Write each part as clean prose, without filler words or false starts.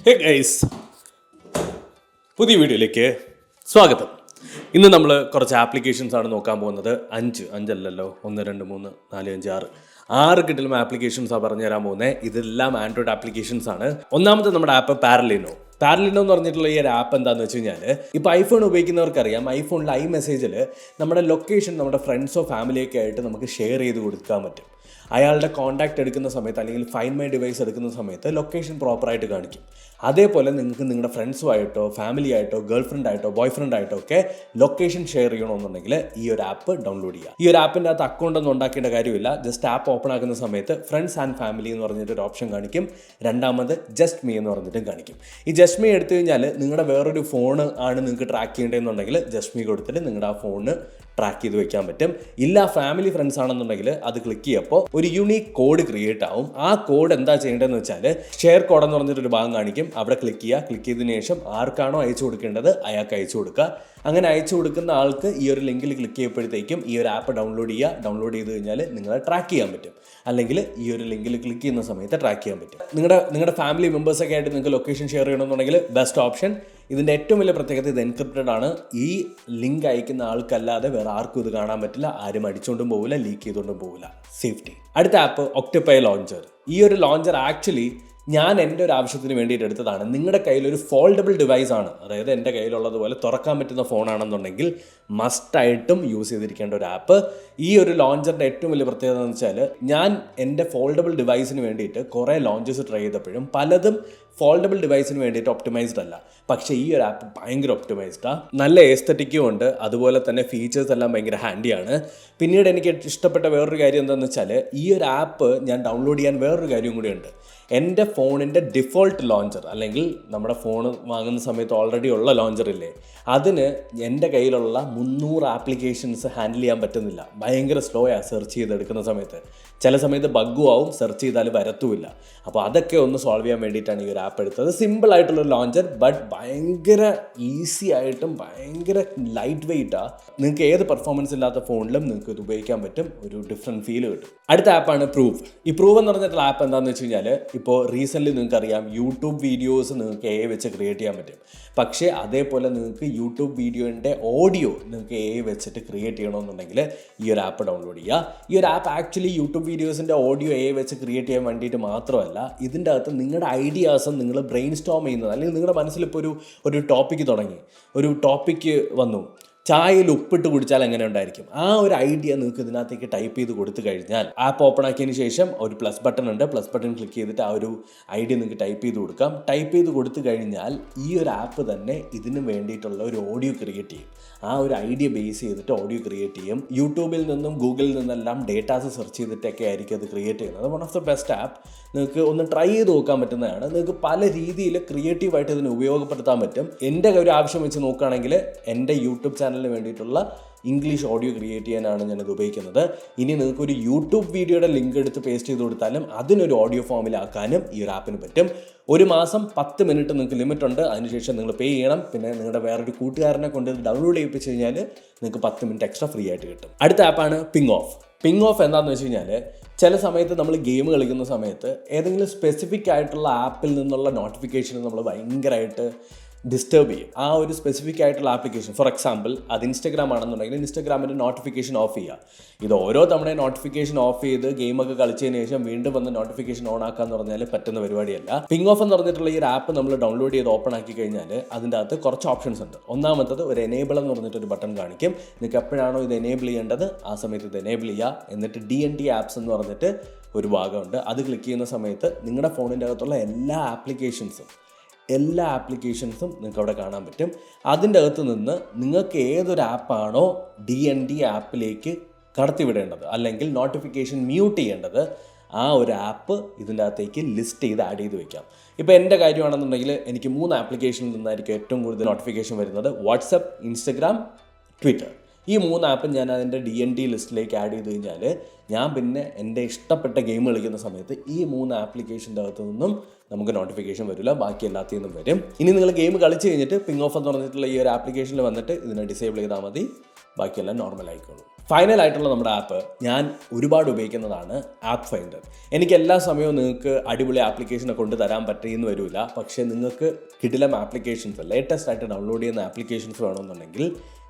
Hey guys, പുതിയ വീഡിയോയിലേക്ക് സ്വാഗതം. ഇന്ന് നമ്മൾ കുറച്ച് ആപ്ലിക്കേഷൻസ് ആണ് നോക്കാൻ പോകുന്നത്. അഞ്ചല്ലല്ലോ, 1 2 3 4 5 6 കിട്ടിലും ആപ്ലിക്കേഷൻസാണ് പറഞ്ഞു തരാൻ പോകുന്നത്. ഇതെല്ലാം ആൻഡ്രോയിഡ് ആപ്ലിക്കേഷൻസ് ആണ്. ഒന്നാമത്തെ നമ്മുടെ ആപ്പ് പാരലിനോ എന്ന് പറഞ്ഞിട്ടുള്ള ഈ ഒരു ആപ്പ് എന്താണെന്ന് വെച്ച് കഴിഞ്ഞാൽ, ഇപ്പോൾ ഐഫോൺ ഉപയോഗിക്കുന്നവർക്കറിയാം, ഐഫോണിൽ മെസ്സേജിൽ നമ്മുടെ ലൊക്കേഷൻ നമ്മുടെ ഫ്രണ്ട്സോ ഫാമിലിയൊക്കെ ആയിട്ട് നമുക്ക് ഷെയർ ചെയ്ത് കൊടുക്കാൻ പറ്റും. അയാളുടെ കോൺടാക്റ്റ് എടുക്കുന്ന സമയത്ത് അല്ലെങ്കിൽ ഫൈൻഡ് മൈ ഡിവൈസ് എടുക്കുന്ന സമയത്ത് ലൊക്കേഷൻ പ്രോപ്പറായിട്ട് കാണിക്കും. അതേപോലെ നിങ്ങൾക്ക് നിങ്ങളുടെ ഫ്രണ്ട്സുമായിട്ടോ ഫാമിലി ആയിട്ടോ ഗേൾ ഫ്രണ്ട് ആയിട്ടോ ബോയ് ഫ്രണ്ട് ആയിട്ടോ ഒക്കെ ലൊക്കേഷൻ ഷെയർ ചെയ്യണമെന്നുണ്ടെങ്കിൽ ഈ ഒരു ആപ്പ് ഡൗൺലോഡ് ചെയ്യുക. ഈ ഒരു ആപ്പിൻ്റെ അകത്ത് അക്കൗണ്ട് ഒന്നും ഉണ്ടാക്കേണ്ട കാര്യമില്ല. ജസ്റ്റ് ആപ്പ് ഓപ്പൺ ആക്കുന്ന സമയത്ത് ഫ്രണ്ട്സ് ആൻഡ് ഫാമിലി എന്ന് പറഞ്ഞിട്ട് ഒരു ഓപ്ഷൻ കാണിക്കും. രണ്ടാമത് ജസ്റ്റ് മീ എന്ന് പറഞ്ഞിട്ടും കാണിക്കും. ഈ ജസ്റ്റ് മീ എടുത്തു കഴിഞ്ഞാൽ നിങ്ങളുടെ വേറൊരു ഫോൺ ആണ് നിങ്ങൾക്ക് ട്രാക്ക് ചെയ്യേണ്ടതെന്നുണ്ടെങ്കിൽ ജസ്റ്റ് മീ കൊടുത്തിട്ട് നിങ്ങളുടെ ആ ഫോണിന് ട്രാക്ക് ചെയ്ത് വെക്കാൻ പറ്റും. ഇല്ല ഫാമിലി ഫ്രണ്ട്സ് ആണെന്നുണ്ടെങ്കിൽ അത് ക്ലിക്ക് ചെയ്യുമ്പോൾ ഒരു യൂണീക്ക് കോഡ് ക്രിയേറ്റ് ആവും. ആ കോഡ് എന്താ ചെയ്യേണ്ടതെന്ന് വെച്ചാൽ ഷെയർ കോഡ് എന്ന് പറഞ്ഞിട്ടൊരു ഭാഗം കാണിക്കും. അവിടെ ക്ലിക്ക് ചെയ്യുക. ക്ലിക്ക് ചെയ്തതിനു ശേഷം ആർക്കാണോ അയച്ചു കൊടുക്കേണ്ടത് അയാൾക്ക് അയച്ചു കൊടുക്കുക. അങ്ങനെ അയച്ചു കൊടുക്കുന്ന ആൾക്ക് ഈ ഒരു ലിങ്കിൽ ക്ലിക്ക് ചെയ്യുമ്പോഴത്തേക്കും ഈ ഒരു ആപ്പ് ഡൗൺലോഡ് ചെയ്യുക. ഡൗൺലോഡ് ചെയ്ത് കഴിഞ്ഞാൽ നിങ്ങളെ ട്രാക്ക് ചെയ്യാൻ പറ്റും. അല്ലെങ്കിൽ ഈ ഒരു ലിങ്കിൽ ക്ലിക്ക് ചെയ്യുന്ന സമയത്ത് ട്രാക്ക് ചെയ്യാൻ പറ്റും. നിങ്ങളുടെ ഫാമിലി മെമ്പേഴ്സൊക്കെ ആയിട്ട് നിങ്ങൾക്ക് ലൊക്കേഷൻ ഷെയർ ചെയ്യണമെന്നുണ്ടെങ്കിൽ ബെസ്റ്റ് ഓപ്ഷൻ. ഇതിൻ്റെ ഏറ്റവും വലിയ പ്രത്യേകത ഇത് എൻക്രിപ്റ്റഡ് ആണ്. ഈ ലിങ്ക് അയക്കുന്ന ആൾക്കല്ലാതെ വേറെ ആർക്കും ഇത് കാണാൻ പറ്റില്ല. ആരും അടിച്ചുകൊണ്ടും പോകില്ല, ലീക്ക് ചെയ്തുകൊണ്ടും പോകില്ല. സേഫ്റ്റി. അടുത്ത ആപ്പ് ഒക്ടോപൈ ലോഞ്ചർ. ഈ ഒരു ലോഞ്ചർ ആക്ച്വലി ഞാൻ എൻ്റെ ഒരു ആവശ്യത്തിന് വേണ്ടിയിട്ട് എടുത്തതാണ്. നിങ്ങളുടെ കയ്യിൽ ഒരു ഫോൾഡബിൾ ഡിവൈസ് ആണ്, അതായത് എൻ്റെ കയ്യിലുള്ളതുപോലെ തുറക്കാൻ പറ്റുന്ന ഫോണാണെന്നുണ്ടെങ്കിൽ മസ്റ്റായിട്ടും യൂസ് ചെയ്തിരിക്കേണ്ട ഒരു ആപ്പ്. ഈ ഒരു ലോഞ്ചറിൻ്റെ ഏറ്റവും വലിയ പ്രത്യേകത എന്ന് വെച്ചാൽ, ഞാൻ എൻ്റെ ഫോൾഡബിൾ ഡിവൈസിന് വേണ്ടിയിട്ട് കുറേ ലോഞ്ചസ് ട്രൈ ചെയ്തപ്പോഴും പലതും ഫോൾഡബിൾ ഡിവൈസിന് വേണ്ടിയിട്ട് ഒപ്റ്റിമൈസ്ഡ് അല്ല. പക്ഷേ ഈ ഒരു ആപ്പ് ഭയങ്കര ഒപ്റ്റിമൈസ്ഡാണ്. നല്ല എസ്തറ്റിക്കും ഉണ്ട്. അതുപോലെ തന്നെ ഫീച്ചേഴ്സ് എല്ലാം ഭയങ്കര ഹാൻഡിയാണ്. പിന്നീട് എനിക്ക് ഇഷ്ടപ്പെട്ട വേറൊരു കാര്യം എന്താണെന്ന് വെച്ചാൽ, ഈ ഒരു ആപ്പ് ഞാൻ ഡൗൺലോഡ് ചെയ്യാൻ വേറൊരു കാര്യം കൂടിയുണ്ട്. എൻ്റെ ഫോണിൻ്റെ ഡിഫോൾട്ട് ലോഞ്ചർ, അല്ലെങ്കിൽ നമ്മുടെ ഫോൺ വാങ്ങുന്ന സമയത്ത് ഓൾറെഡി ഉള്ള ലോഞ്ചർ ഇല്ലേ, അതിന് എൻ്റെ കയ്യിലുള്ള 300 ആപ്ലിക്കേഷൻസ് ഹാൻഡിൽ ചെയ്യാൻ പറ്റുന്നില്ല. ഭയങ്കര സ്ലോ ആണ് സെർച്ച് ചെയ്തെടുക്കുന്ന സമയത്ത്. ചില സമയത്ത് ബഗ്ഗും ആവും, സെർച്ച് ചെയ്താൽ വരത്തുമില്ല. അപ്പോൾ അതൊക്കെ ഒന്ന് സോൾവ് ചെയ്യാൻ വേണ്ടിയിട്ടാണ് ഈ ഒരു ആപ്പ് എടുത്തത്. സിമ്പിൾ ആയിട്ടുള്ളൊരു ലോഞ്ചർ, ബട്ട് ഭയങ്കര ഈസി ആയിട്ടും ഭയങ്കര ലൈറ്റ് വെയ്റ്റാണ്. നിങ്ങൾക്ക് ഏത് പെർഫോമൻസ് ഇല്ലാത്ത ഫോണിലും നിങ്ങൾക്ക് ഇത് ഉപയോഗിക്കാൻ പറ്റും. ഒരു ഡിഫറെൻറ്റ് ഫീൽ കിട്ടും. അടുത്ത ആപ്പാണ് പ്രൂവ്. ഈ പ്രൂവ് എന്ന് പറഞ്ഞിട്ടുള്ള ആപ്പ് എന്താണെന്ന് വെച്ച് കഴിഞ്ഞാൽ, ഇപ്പോൾ റീസെൻ്റ്ലി നിങ്ങൾക്കറിയാം യൂട്യൂബ് വീഡിയോസ് നിങ്ങൾക്ക് വെച്ച് ക്രിയേറ്റ് ചെയ്യാൻ പറ്റും. പക്ഷേ അതേപോലെ നിങ്ങൾക്ക് യൂട്യൂബ് വീഡിയോൻ്റെ ഓഡിയോ നിങ്ങൾക്ക് വെച്ചിട്ട് ക്രിയേറ്റ് ചെയ്യണമെന്നുണ്ടെങ്കിൽ ഈ ഒരു ആപ്പ് ഡൗൺലോഡ് ചെയ്യുക. ഈ ഒരു ആപ്പ് ആക്ച്വലി യൂട്യൂബ് വീഡിയോസിൻ്റെ ഓഡിയോ വെച്ച് ക്രിയേറ്റ് ചെയ്യാൻ വേണ്ടിയിട്ട് മാത്രമല്ല, ഇതിൻ്റെ അകത്ത് നിങ്ങളുടെ ഐഡിയാസും നിങ്ങൾ ബ്രെയിൻ സ്റ്റോം ചെയ്യുന്നത്, അല്ലെങ്കിൽ നിങ്ങളുടെ മനസ്സിലിപ്പോൾ ഒരു ടോപ്പിക്ക് തുടങ്ങി, ഒരു ടോപ്പിക്ക് വന്നു, ചായയിൽ ഉപ്പിട്ട് കുടിച്ചാൽ എങ്ങനെ ഉണ്ടായിരിക്കും, ആ ഒരു ഐഡിയ നിങ്ങൾക്ക് ഇതിനകത്തേക്ക് ടൈപ്പ് ചെയ്ത് കൊടുത്തു കഴിഞ്ഞാൽ, ആപ്പ് ഓപ്പൺ ആക്കിയതിന് ശേഷം ഒരു പ്ലസ് ബട്ടൺ ഉണ്ട്. പ്ലസ് ബട്ടൺ ക്ലിക്ക് ചെയ്തിട്ട് ആ ഒരു ഐഡിയ നിങ്ങൾക്ക് ടൈപ്പ് ചെയ്ത് കൊടുക്കാം. ടൈപ്പ് ചെയ്ത് കൊടുത്തു കഴിഞ്ഞാൽ ഈ ഒരു ആപ്പ് തന്നെ ഇതിന് വേണ്ടിയിട്ടുള്ള ഒരു ഓഡിയോ ക്രിയേറ്റ് ചെയ്യും. ആ ഒരു ഐഡിയ ബേസ് ചെയ്തിട്ട് ഓഡിയോ ക്രിയേറ്റ് ചെയ്യും. യൂട്യൂബിൽ നിന്നും ഗൂഗിളിൽ നിന്നെല്ലാം ഡേറ്റാസ് സെർച്ച് ചെയ്തിട്ടൊക്കെ ആയിരിക്കും അത് ക്രിയേറ്റ് ചെയ്യുന്നത്. One of the best app. നിങ്ങൾക്ക് ഒന്ന് ട്രൈ ചെയ്ത് നോക്കാൻ പറ്റുന്നതാണ്. നിങ്ങൾക്ക് പല രീതിയിൽ ക്രിയേറ്റീവായിട്ട് ഇതിനെ ഉപയോഗപ്പെടുത്താൻ പറ്റും. എൻ്റെ ഒരു ആവശ്യം വെച്ച് നോക്കുകയാണെങ്കിൽ എൻ്റെ യൂട്യൂബ് ചാനലിന് വേണ്ടിയിട്ടുള്ള ഇംഗ്ലീഷ് ഓഡിയോ ക്രിയേറ്റ് ചെയ്യാനാണ് ഞാനിത് ഉപയോഗിക്കുന്നത്. ഇനി നിങ്ങൾക്ക് ഒരു യൂട്യൂബ് വീഡിയോയുടെ ലിങ്ക് എടുത്ത് പേസ്റ്റ് ചെയ്ത് കൊടുത്താലും അതിനൊരു ഓഡിയോ ഫോമിലാക്കാനും ഈ ഒരു ആപ്പിന് പറ്റും. ഒരു മാസം 10 മിനിറ്റ് നിങ്ങൾക്ക് ലിമിറ്റ് ഉണ്ട്. അതിനുശേഷം നിങ്ങൾ പേ ചെയ്യണം. പിന്നെ നിങ്ങളുടെ വേറൊരു കൂട്ടുകാരനെ കൊണ്ട് ഇത് ഡൗൺലോഡ് ചെയ്യിപ്പിച്ച് കഴിഞ്ഞാൽ നിങ്ങൾക്ക് 10 മിനിറ്റ് എക്സ്ട്രാ ഫ്രീ ആയിട്ട് കിട്ടും. അടുത്ത ആപ്പാണ് പിങ് ഓഫ്. പിങ് ഓഫ് എന്താണെന്ന് വെച്ച് കഴിഞ്ഞാൽ, ചില സമയത്ത് നമ്മൾ ഗെയിം കളിക്കുന്ന സമയത്ത് ഏതെങ്കിലും സ്പെസിഫിക് ആയിട്ടുള്ള ആപ്പിൽ നിന്നുള്ള നോട്ടിഫിക്കേഷൻ നമ്മൾ ഭയങ്കരമായിട്ട് ഡിസ്റ്റർബ് ചെയ്യും. ആ ഒരു സ്പെസിഫിക് ആയിട്ടുള്ള ആപ്ലിക്കേഷൻ, ഫോർ എക്സാമ്പിൾ അത് ഇൻസ്റ്റഗ്രാം ആണെന്നുണ്ടെങ്കിൽ ഇൻസ്റ്റഗ്രാമിൻ്റെ നോട്ടിഫിക്കേഷൻ ഓഫ് ചെയ്യുക. ഇത് ഓരോ തവണ നോട്ടിഫിക്കേഷൻ ഓഫ് ചെയ്ത് ഗെയിമൊക്കെ കളിച്ചതിന് ശേഷം വീണ്ടും വന്ന് നോട്ടിഫിക്കേഷൻ ഓൺ ആക്കാന്ന് പറഞ്ഞാൽ പറ്റുന്ന പരിപാടിയല്ല. പിങ് ഓഫ് എന്ന് പറഞ്ഞിട്ടുള്ള ഈ ഒരു ആപ്പ് നമ്മൾ ഡൗൺലോഡ് ചെയ്ത് ഓപ്പൺ ആക്കി കഴിഞ്ഞാൽ അതിൻ്റെ അകത്ത് കുറച്ച് ഓപ്ഷൻസ് ഉണ്ട്. ഒന്നാമത്തത് ഒരു എനേബിൾ എന്ന് പറഞ്ഞിട്ടൊരു ബട്ടൺ കാണിക്കും. നിങ്ങൾക്ക് എപ്പോഴാണോ ഇത് എനേബിൾ ചെയ്യേണ്ടത് ആ സമയത്ത് ഇത് എനേബിൾ ചെയ്യുക. എന്നിട്ട് DND ആപ്സ് എന്ന് പറഞ്ഞിട്ട് ഒരു ഭാഗമുണ്ട്. അത് ക്ലിക്ക് ചെയ്യുന്ന സമയത്ത് നിങ്ങളുടെ ഫോണിൻ്റെ അകത്തുള്ള എല്ലാ ആപ്ലിക്കേഷൻസും നിങ്ങൾക്ക് അവിടെ കാണാൻ പറ്റും. അതിൻ്റെ അകത്ത് നിന്ന് നിങ്ങൾക്ക് ഏതൊരു ആപ്പാണോ DND ആപ്പിലേക്ക് കടത്തിവിടേണ്ടത് അല്ലെങ്കിൽ നോട്ടിഫിക്കേഷൻ മ്യൂട്ട് ചെയ്യേണ്ടത്, ആ ഒരു ആപ്പ് ഇതിൻ്റെ അകത്തേക്ക് ലിസ്റ്റ് ചെയ്ത് ആഡ് ചെയ്ത് വെക്കാം. ഇപ്പോൾ എൻ്റെ കാര്യമാണെന്നുണ്ടെങ്കിൽ എനിക്ക് 3 ആപ്ലിക്കേഷനിൽ നിന്നായിരിക്കും ഏറ്റവും കൂടുതൽ നോട്ടിഫിക്കേഷൻ വരുന്നത്. WhatsApp, Instagram, Twitter. ഈ 3 ആപ്പും ഞാൻ അതിൻ്റെ DND ലിസ്റ്റിലേക്ക് ആഡ് ചെയ്ത് കഴിഞ്ഞാൽ ഞാൻ പിന്നെ എൻ്റെ ഇഷ്ടപ്പെട്ട ഗെയിം കളിക്കുന്ന സമയത്ത് ഈ 3 ആപ്ലിക്കേഷൻ്റെ അകത്തു നിന്നും നമുക്ക് നോട്ടിഫിക്കേഷൻ വരില്ല, ബാക്കി എല്ലാത്തിൽ നിന്നും വരും. ഇനി നിങ്ങൾ ഗെയിം കളിച്ച് കഴിഞ്ഞിട്ട് പിങ് ഓഫ് എന്ന് പറഞ്ഞിട്ടുള്ള ഈ ഒരു ആപ്ലിക്കേഷനിൽ വന്നിട്ട് ഇതിനെ ഡിസേബിൾ ചെയ്താൽ മതി. ബാക്കിയെല്ലാം നോർമൽ ആയിക്കോളും. ഫൈനലായിട്ടുള്ള നമ്മുടെ ആപ്പ് ഞാൻ ഒരുപാട് ഉപയോഗിക്കുന്നതാണ് ആപ്പ് ഫൈൻഡർ. എനിക്ക് എല്ലാ സമയവും നിങ്ങൾക്ക് അടിപൊളി ആപ്ലിക്കേഷനെ കൊണ്ട് തരാൻ പറ്റിയെന്ന് വരില്ല. പക്ഷേ നിങ്ങൾക്ക് കിടിലം ആപ്ലിക്കേഷൻസ്, ലേറ്റസ്റ്റ് ആയിട്ട് ഡൗൺലോഡ് ചെയ്യുന്ന ആപ്ലിക്കേഷൻസ് വേണമെന്നുണ്ടെങ്കിൽ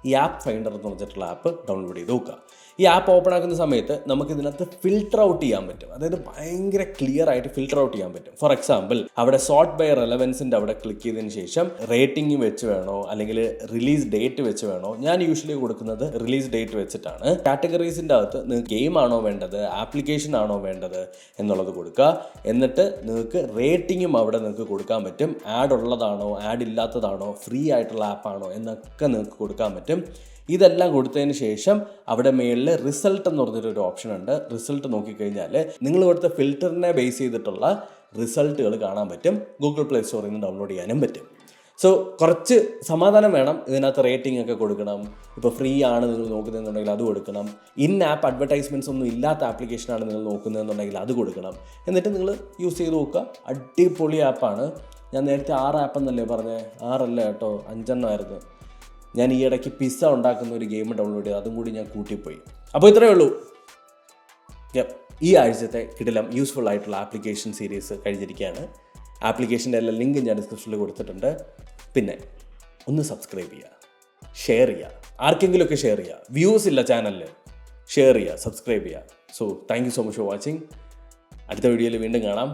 ഈ ആപ്പ് ഫൈൻഡർ എന്ന് പറഞ്ഞിട്ടുള്ള ആപ്പ് ഡൗൺലോഡ് ചെയ്ത് നോക്കുക. ഈ ആപ്പ് ഓപ്പൺ ആക്കുന്ന സമയത്ത് നമുക്ക് ഇതിനകത്ത് ഫിൽട്ടർ ഔട്ട് ചെയ്യാൻ പറ്റും. അതായത് ഭയങ്കര ക്ലിയർ ആയിട്ട് ഫിൽട്ടർ ഔട്ട് ചെയ്യാൻ പറ്റും. ഫോർ എക്സാമ്പിൾ, അവിടെ സോർട്ട് ബൈ റെലവൻസിൻ്റെ അവിടെ ക്ലിക്ക് ചെയ്തതിന് ശേഷം റേറ്റിംഗ് വെച്ച് വേണോ അല്ലെങ്കിൽ റിലീസ് ഡേറ്റ് വെച്ച് വേണോ, ഞാൻ യൂഷ്വലി കൊടുക്കുന്നത് റിലീസ് ഡേറ്റ് വെച്ചിട്ടാണ്. കാറ്റഗറീസിൻ്റെ അകത്ത് നിങ്ങൾക്ക് ഗെയിം ആണോ വേണ്ടത്, ആപ്ലിക്കേഷൻ ആണോ വേണ്ടത് എന്നുള്ളത് കൊടുക്കുക. എന്നിട്ട് നിങ്ങൾക്ക് റേറ്റിംഗും അവിടെ നിങ്ങൾക്ക് കൊടുക്കാൻ പറ്റും. ആഡ് ഉള്ളതാണോ, ആഡ് ഇല്ലാത്തതാണോ, ഫ്രീ ആയിട്ടുള്ള ആപ്പാണോ എന്നൊക്കെ നിങ്ങൾക്ക് കൊടുക്കാൻ പറ്റും. ഇതെല്ലാം കൊടുത്തതിന് ശേഷം അവിടെ മേളിൽ റിസൾട്ട് എന്ന് പറഞ്ഞൊരു ഓപ്ഷൻ ഉണ്ട്. റിസൾട്ട് നോക്കിക്കഴിഞ്ഞാൽ നിങ്ങൾ കൊടുത്ത ഫിൽറ്ററിനെ ബേസ് ചെയ്തിട്ടുള്ള റിസൾട്ടുകൾ കാണാൻ പറ്റും. ഗൂഗിൾ പ്ലേ സ്റ്റോറിൽ നിന്ന് ഡൗൺലോഡ് ചെയ്യാനും പറ്റും. സോ കുറച്ച് സമാധാനം വേണം. ഇതിനകത്ത് റേറ്റിംഗ് ഒക്കെ കൊടുക്കണം. ഇപ്പോൾ ഫ്രീ ആണ് നിങ്ങൾ നോക്കുന്നതെന്നുണ്ടെങ്കിൽ അത് കൊടുക്കണം. ഇൻ ആപ്പ് അഡ്വർടൈസ്മെൻറ്റ്സ് ഒന്നും ഇല്ലാത്ത ആപ്ലിക്കേഷനാണ് നിങ്ങൾ നോക്കുന്നതെന്നുണ്ടെങ്കിൽ അത് കൊടുക്കണം. എന്നിട്ട് നിങ്ങൾ യൂസ് ചെയ്ത് നോക്കുക. അടിപൊളി ആപ്പാണ്. ഞാൻ നേരത്തെ 6 ആപ്പ് എന്നല്ലേ പറഞ്ഞത്? 6 അല്ല കേട്ടോ, 5 എണ്ണമായിരുന്നു. ഞാൻ ഈ ഇടയ്ക്ക് പിസ്സ ഉണ്ടാക്കുന്ന ഒരു ഗെയിം ഡൗൺലോഡ് ചെയ്ത് അതും കൂടി ഞാൻ കൂട്ടിപ്പോയി. അപ്പോൾ ഇത്രയേ ഉള്ളൂ. ഈ ആഴ്ചത്തെ കിടിലം യൂസ്ഫുൾ ആയിട്ടുള്ള ആപ്ലിക്കേഷൻ സീരീസ് കഴിഞ്ഞിരിക്കുകയാണ്. ആപ്ലിക്കേഷൻ്റെ എല്ലാ ലിങ്കും ഞാൻ ഡിസ്ക്രിപ്ഷനിൽ കൊടുത്തിട്ടുണ്ട്. പിന്നെ ഒന്ന് സബ്സ്ക്രൈബ് ചെയ്യുക, ഷെയർ ചെയ്യുക, ആർക്കെങ്കിലുമൊക്കെ ഷെയർ ചെയ്യുക. വ്യൂസ് ഇല്ല ചാനലിൽ, ഷെയർ ചെയ്യുക, സബ്സ്ക്രൈബ് ചെയ്യുക. So thank you so much for watching. അടുത്ത വീഡിയോയിൽ വീണ്ടും കാണാം.